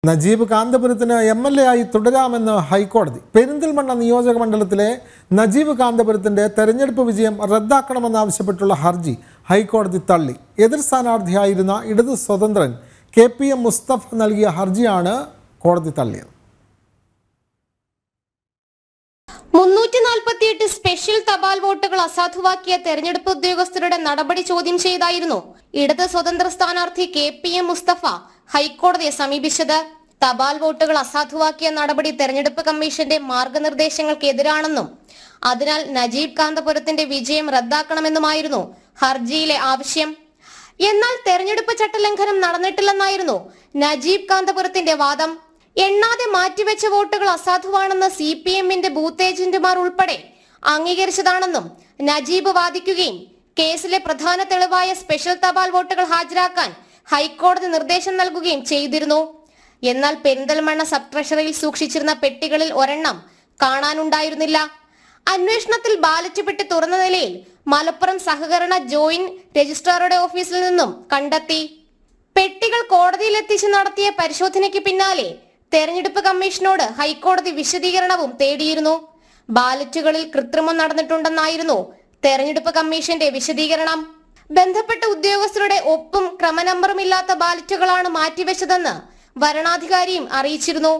Najeeb കാന്തപുരത്തിന് MLA ആയി തുടരാമെന്ന് ഹൈക്കോടതി. പെരിന്തൽമണ്ണ നിയോജക മണ്ഡലത്തിലെ നജീബ് കാന്തപുരത്തിന്റെ തെരഞ്ഞെടുപ്പ് വിജയം റദ്ദാക്കണമെന്നാവശ്യപ്പെട്ടുള്ള ഹർജി ഹൈക്കോടതി തള്ളി. എതിർ സ്ഥാനാർത്ഥിയായിരുന്ന ഇടത് സ്വതന്ത്രൻ KPM മുസ്തഫ നൽകിയ ഹർജിയാണ് കോടതി തള്ളിയത്. 348 സ്പെഷ്യൽ തപാൽ വോട്ടുകൾ അസാധുവാക്കിയ തെരഞ്ഞെടുപ്പ് ഉദ്യോഗസ്ഥരുടെ നടപടി ചോദ്യം ചെയ്തായിരുന്നു ഇടത് സ്വതന്ത്ര സ്ഥാനാർത്ഥി KPM മുസ്തഫ ഹൈക്കോടതിയെ സമീപിച്ചത്. തപാൽ വോട്ടുകൾ അസാധുവാക്കിയ നടപടി തെരഞ്ഞെടുപ്പ് കമ്മീഷന്റെ മാർഗനിർദ്ദേശങ്ങൾക്കെതിരാണെന്നും അതിനാൽ നജീബ് കാന്തപുരത്തിന്റെ വിജയം റദ്ദാക്കണമെന്നുമായിരുന്നു ഹർജിയിലെ ആവശ്യം. എന്നാൽ തെരഞ്ഞെടുപ്പ് ചട്ടലംഘനം നടന്നിട്ടില്ലെന്നായിരുന്നു നജീബ് കാന്തപുരത്തിന്റെ വാദം. എണ്ണാതെ മാറ്റിവെച്ച വോട്ടുകൾ അസാധുവാണെന്ന് CPMന്റെ ബൂത്ത് ഏജന്റുമാർ ഉൾപ്പെടെ അംഗീകരിച്ചതാണെന്നും നജീബ് വാദിക്കുകയും കേസിലെ പ്രധാന തെളിവായ സ്പെഷ്യൽ തപാൽ വോട്ടുകൾ ഹാജരാക്കാൻ ഹൈക്കോടതി നിർദ്ദേശം നൽകുകയും ചെയ്തിരുന്നു. എന്നാൽ പെരിന്തൽമണ്ണ സബ് ട്രഷറിയിൽ സൂക്ഷിച്ചിരുന്ന പെട്ടികളിൽ ഒരെണ്ണം കാണാനുണ്ടായിരുന്നില്ല. അന്വേഷണത്തിൽ ബാലറ്റ് പെട്ടി തുറന്ന നിലയിൽ മലപ്പുറം സഹകരണ ജോയിന്റ് രജിസ്ട്രാറുടെ ഓഫീസിൽ നിന്നും കണ്ടെത്തി. പെട്ടികൾ കോടതിയിലെത്തിച്ച് നടത്തിയ പരിശോധനയ്ക്ക് പിന്നാലെ തെരഞ്ഞെടുപ്പ് കമ്മീഷനോട് ഹൈക്കോടതി വിശദീകരണവും തേടിയിരുന്നു. ബാലറ്റുകളിൽ കൃത്രിമം നടന്നിട്ടുണ്ടെന്നായിരുന്നു തെരഞ്ഞെടുപ്പ് കമ്മീഷന്റെ വിശദീകരണം. ബന്ധപ്പെട്ട ഉദ്യോഗസ്ഥരുടെ ഒപ്പും ക്രമനമ്പറും ഇല്ലാത്ത ബാലറ്റുകളാണ് മാറ്റിവെച്ചതെന്ന് വരണാധികാരിയും അറിയിച്ചിരുന്നു.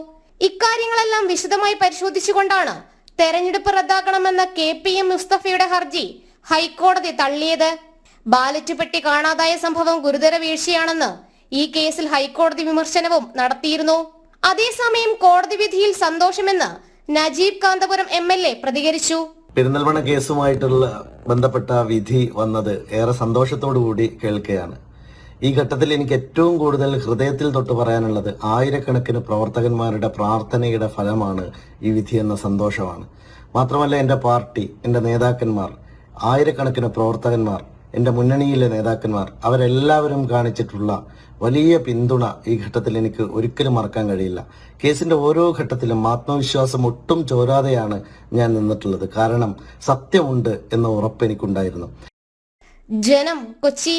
ഇക്കാര്യങ്ങളെല്ലാം വിശദമായി പരിശോധിച്ചുകൊണ്ടാണ് തെരഞ്ഞെടുപ്പ് റദ്ദാക്കണമെന്ന KPM മുസ്തഫയുടെ ഹർജി ഹൈക്കോടതി തള്ളിയത്. ബാലറ്റ് പെട്ടി കാണാതായ സംഭവം ഗുരുതര വീഴ്ചയാണെന്ന് ഈ കേസിൽ ഹൈക്കോടതി വിമർശനവും നടത്തിയിരുന്നു. അതേസമയം കോടതി വിധിയിൽ സന്തോഷമെന്ന് നജീബ് കാന്തപുരം MLA പ്രതികരിച്ചു. പെരിന്തൽമണ്ണ കേസുമായിട്ടുള്ള ബന്ധപ്പെട്ട വിധി വന്നത് ഏറെ സന്തോഷത്തോടു കൂടി കേൾക്കുകയാണ്. ഈ ഘട്ടത്തിൽ എനിക്ക് ഏറ്റവും കൂടുതൽ ഹൃദയത്തിൽ തൊട്ട് പറയാനുള്ളത് ആയിരക്കണക്കിന് പ്രവർത്തകന്മാരുടെ പ്രാർത്ഥനയുടെ ഫലമാണ് ഈ വിധി എന്ന സന്തോഷമാണ്. മാത്രമല്ല എൻ്റെ പാർട്ടി, എൻ്റെ നേതാക്കന്മാർ, ആയിരക്കണക്കിന് പ്രവർത്തകന്മാർ, എൻ്റെ മുന്നണിയിലെ നേതാക്കന്മാർ അവരെല്ലാവരും കാണിച്ചിട്ടുള്ള വലിയ പിന്തുണ ഈ ഘട്ടത്തിൽ എനിക്ക് ഒരിക്കലും മറക്കാൻ കഴിയില്ല. കേസിന്റെ ഓരോ ഘട്ടത്തിലും ആത്മവിശ്വാസം ഒട്ടും ചോരാതെയാണ് ഞാൻ നിന്നിട്ടുള്ളത്. കാരണം സത്യമുണ്ട് എന്ന ഉറപ്പ് എനിക്കുണ്ടായിരുന്നു. ജനം, കൊച്ചി.